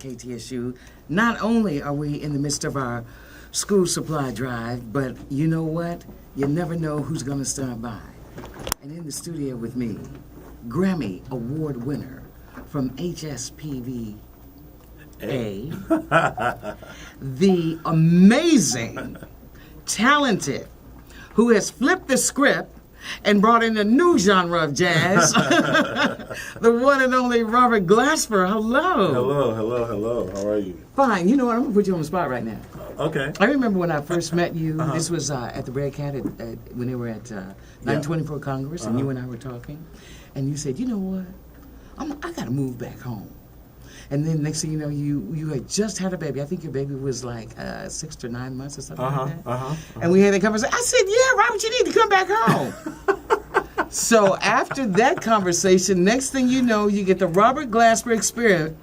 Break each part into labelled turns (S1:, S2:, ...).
S1: KTSU. Not only are we in the midst of our school supply drive, but you know what? You never know who's going to stop by. And in the studio with me, Grammy Award winner from HSPVA, the amazing, talented, who has flipped the script and brought in a new genre of jazz, the one and only Robert Glasper. Hello.
S2: Hello. How are you?
S1: Fine. You know what? I'm going to put you on the spot right now.
S2: Okay.
S1: I remember when I first met you. This was at the Red Cat when they were at 924 Congress, and you and I were talking. And you said, you know what? I got to move back home. And then next thing you know, you had just had a baby. I think your baby was like 6 or 9 months or something like that. And we had a conversation. I said, yeah, Robert, you need to come back home. So after that conversation, next thing you know, you get the Robert Glasper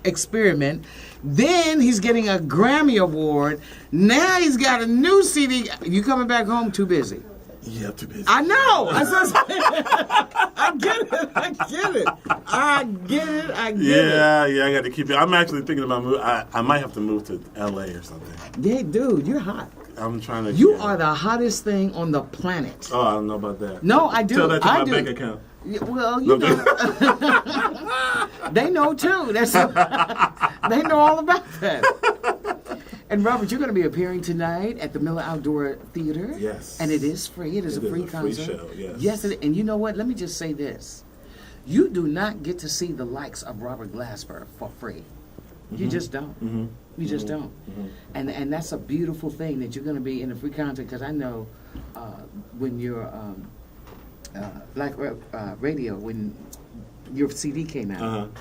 S1: experiment. Then he's getting a Grammy Award. Now he's got a new CD. You coming back home? Too busy.
S2: Yeah, too busy.
S1: I know. I get it.
S2: Yeah, I got to keep it. I'm actually thinking about moving. I might have to move to LA or something.
S1: Yeah, dude, you're hot.
S2: I'm trying to.
S1: You are the hottest thing on the planet.
S2: Oh, I don't know about that.
S1: No, I do.
S2: Tell that to
S1: I
S2: my
S1: do.
S2: bank account.
S1: Yeah, well, you know. They know too. They know all about that. And Robert, you're going to be appearing tonight at the Miller Outdoor Theater.
S2: Yes.
S1: And it is free. It is a free concert.
S2: Free show, yes.
S1: Yes, and you know what? Let me just say this. You do not get to see the likes of Robert Glasper for free. You just don't. You just don't. And that's a beautiful thing that you're going to be in a free concert, because I know when you're Black Radio, when your CD came out,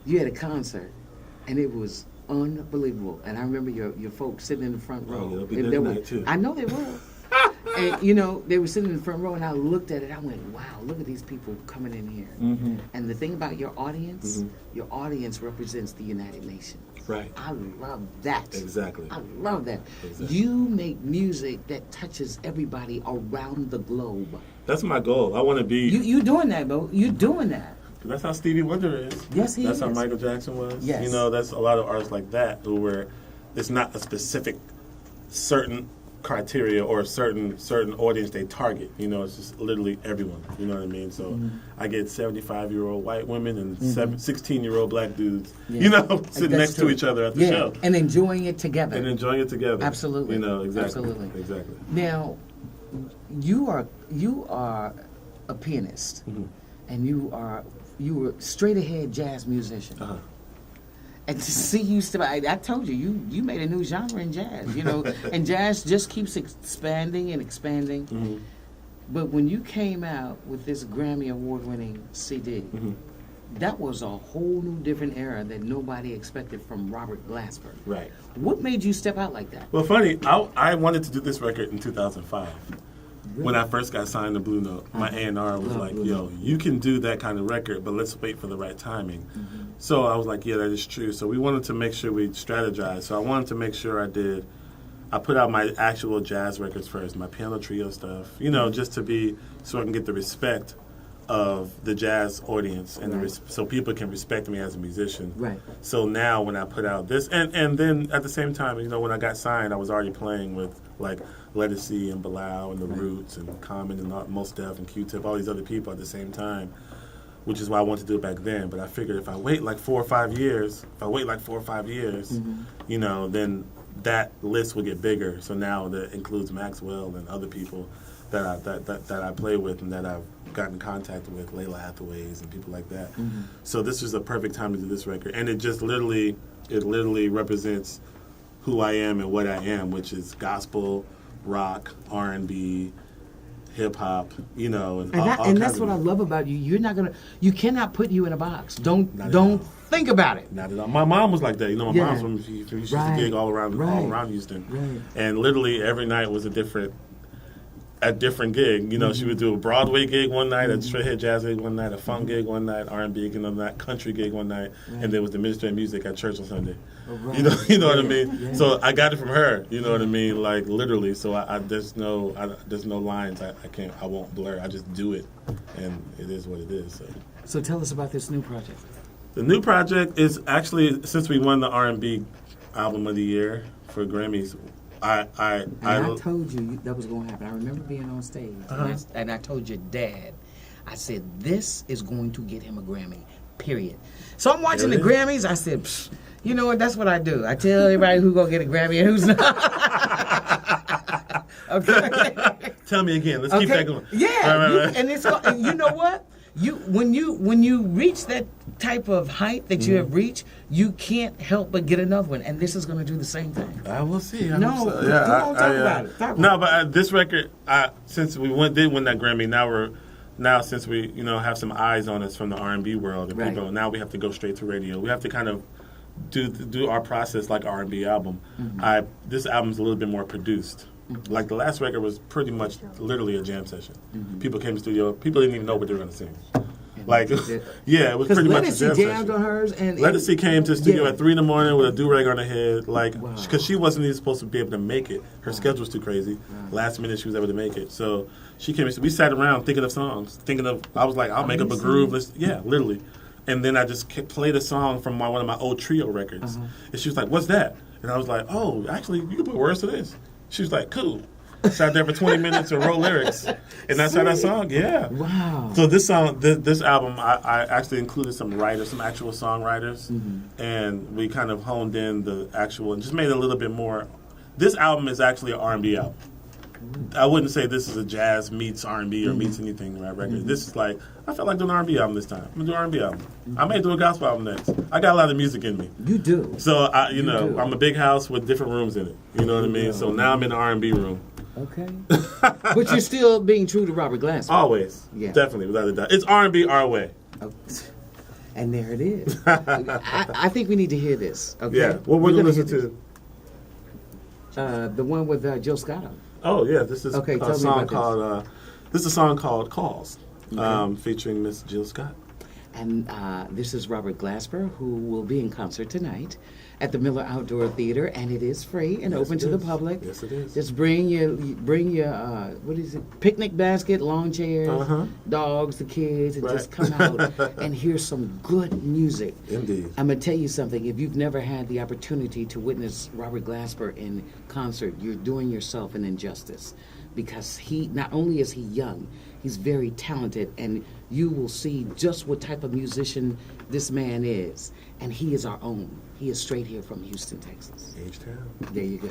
S1: you had a concert, and it was unbelievable. And I remember your folks sitting in the front row.
S2: They'll be there tonight too.
S1: I know they will. And you know, they were sitting in the front row, and I looked at it. I went, "Wow, look at these people coming in here." And the thing about your audience represents the United Nations.
S2: Right.
S1: I love that.
S2: Exactly.
S1: I love that.
S2: Exactly.
S1: You make music that touches everybody around the globe.
S2: That's my goal. I want to be.
S1: You doing that, Bo? You doing that?
S2: That's how Stevie Wonder is.
S1: Yes, he
S2: That's
S1: is.
S2: how Michael Jackson was.
S1: Yes.
S2: You know, that's a lot of artists like that where it's not a specific certain criteria or a certain audience they target. You know, it's just literally everyone. You know what I mean? So I get 75-year-old white women and 16-year-old black dudes, you know, sitting next to each other at the show.
S1: And enjoying it together.
S2: Absolutely. You know, exactly.
S1: Absolutely.
S2: Exactly.
S1: Now, you are a pianist, and you were straight ahead jazz musician. And to see you step out, I told you made a new genre in jazz, you know, and jazz just keeps expanding and expanding. But when you came out with this Grammy Award-winning CD, that was a whole new different era that nobody expected from Robert Glasper.
S2: Right.
S1: What made you step out like that?
S2: Well, funny, I wanted to do this record in 2005. Really? When I first got signed to Blue Note, my A&R was like, yo, you can do that kind of record, but let's wait for the right timing. So I was like, yeah, that is true. So we wanted to make sure we strategized. So I wanted to make sure I put out my actual jazz records first, my piano trio stuff, you know, just to so I can get the respect of the jazz audience and so people can respect me as a musician. Right. So now when I put out this, and then at the same time, you know, when I got signed, I was already playing with like Lettucey and Bilal and The Roots and Common and Mos Def and Q-Tip, all these other people at the same time, which is why I wanted to do it back then. But I figured if I wait like 4 or 5 years, you know, then that list will get bigger. So now that includes Maxwell and other people that I play with and that I've gotten in contact with, Layla Hathaways and people like that. So this was a perfect time to do this record, and it just literally represents who I am and what I am, which is gospel, rock, R&B, hip hop, you know, and
S1: that's what I love about you. You cannot put you in a box. Don't think about it.
S2: Not at all. My mom was like that. You know, my mom's from she used to gig all around Houston, and literally every night was a different gig. You know, she would do a Broadway gig one night, a straight head jazz gig one night, a funk gig one night, R&B gig another night, country gig one night, and there was the ministry of music at church on Sunday. You know what I mean? Yeah. So I got it from her. You know what I mean? Like literally. So there's no lines. I won't blur. I just do it, and it is what it is. So
S1: tell us about this new project.
S2: The new project is actually, since we won the R&B Album of the Year for Grammys, I
S1: told you that was going to happen. I remember being on stage, and I told your dad, I said, this is going to get him a Grammy, period. So I'm watching the Grammys. I said, psh, you know what? That's what I do. I tell everybody who's going to get a Grammy and who's not. Okay.
S2: Tell me again. Let's keep that going.
S1: Yeah.
S2: Right.
S1: And it's you know what? When you reach that type of height that you have reached, you can't help but get another one. And this is going to do the same thing.
S2: I will see.
S1: No, come on, talk about it.
S2: No, but this record, since we did win that Grammy, now since we have some eyes on us from the R&B world, and people, now we have to go straight to radio. We have to kind of do our process like R&B album. This album's a little bit more produced. Like the last record was pretty much literally a jam session. People came to the studio. People didn't even know what they were going to sing. Like, yeah, it was pretty much a jam session.
S1: On hers and
S2: Legacy came to the studio at 3 a.m. with a do-rag on her head, like, because she wasn't even supposed to be able to make it. Her schedule was too crazy. Last minute, she was able to make it. So she came. We sat around thinking of songs. I was like, I'll make up a groove. Literally. And then I just played a song from one of my old trio records. And she was like, "What's that?" And I was like, "Oh, actually, you can put words to this." She was like, "Cool." Sat there for 20 minutes and wrote lyrics, and that's how that song. Yeah.
S1: Wow.
S2: So this song, this album, I actually included some writers, some actual songwriters, and we kind of honed in the actual and just made it a little bit more. This album is actually an R&B album. I wouldn't say this is a jazz meets R&B or meets anything right record. This is like, I felt like doing an R&B album this time. I'm gonna do an R&B album. I may do a gospel album next. I got a lot of music in me.
S1: You do.
S2: So I'm a big house with different rooms in it. You know what I mean? So now I'm in the R&B room.
S1: Okay. But you're still being true to Robert Glasper.
S2: Always.
S1: Yeah.
S2: Definitely, without a doubt. It's R&B our way.
S1: Oh, and there it is. I think we need to hear this. Okay.
S2: Yeah. What we're going to listen
S1: to? The one with Jill Scott on.
S2: Oh yeah, this is
S1: okay,
S2: a song called. This is a song called "Calls," featuring Miss Jill Scott.
S1: And this is Robert Glasper, who will be in concert tonight at the Miller Outdoor Theater, and it is free and open to the public.
S2: Yes, it is.
S1: Just bring your what is it? Picnic basket, lawn chairs, dogs, the kids, and just come out and hear some good music.
S2: Indeed.
S1: I'm gonna tell you something. If you've never had the opportunity to witness Robert Glasper in concert, you're doing yourself an injustice, because he not only is he young, he's very talented, and you will see just what type of musician this man is. And he is our own. He is straight here from Houston, Texas.
S2: H-Town.
S1: There you go.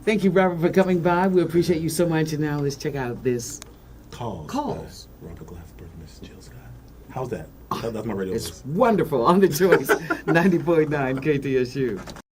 S1: Thank you, Robert, for coming by. We appreciate you so much. And now let's check out this Calls.
S2: Robert Glasper, Miss Jill Scott. How's that? That's my radio.
S1: It's wonderful on the Choice 90.9 KTSU.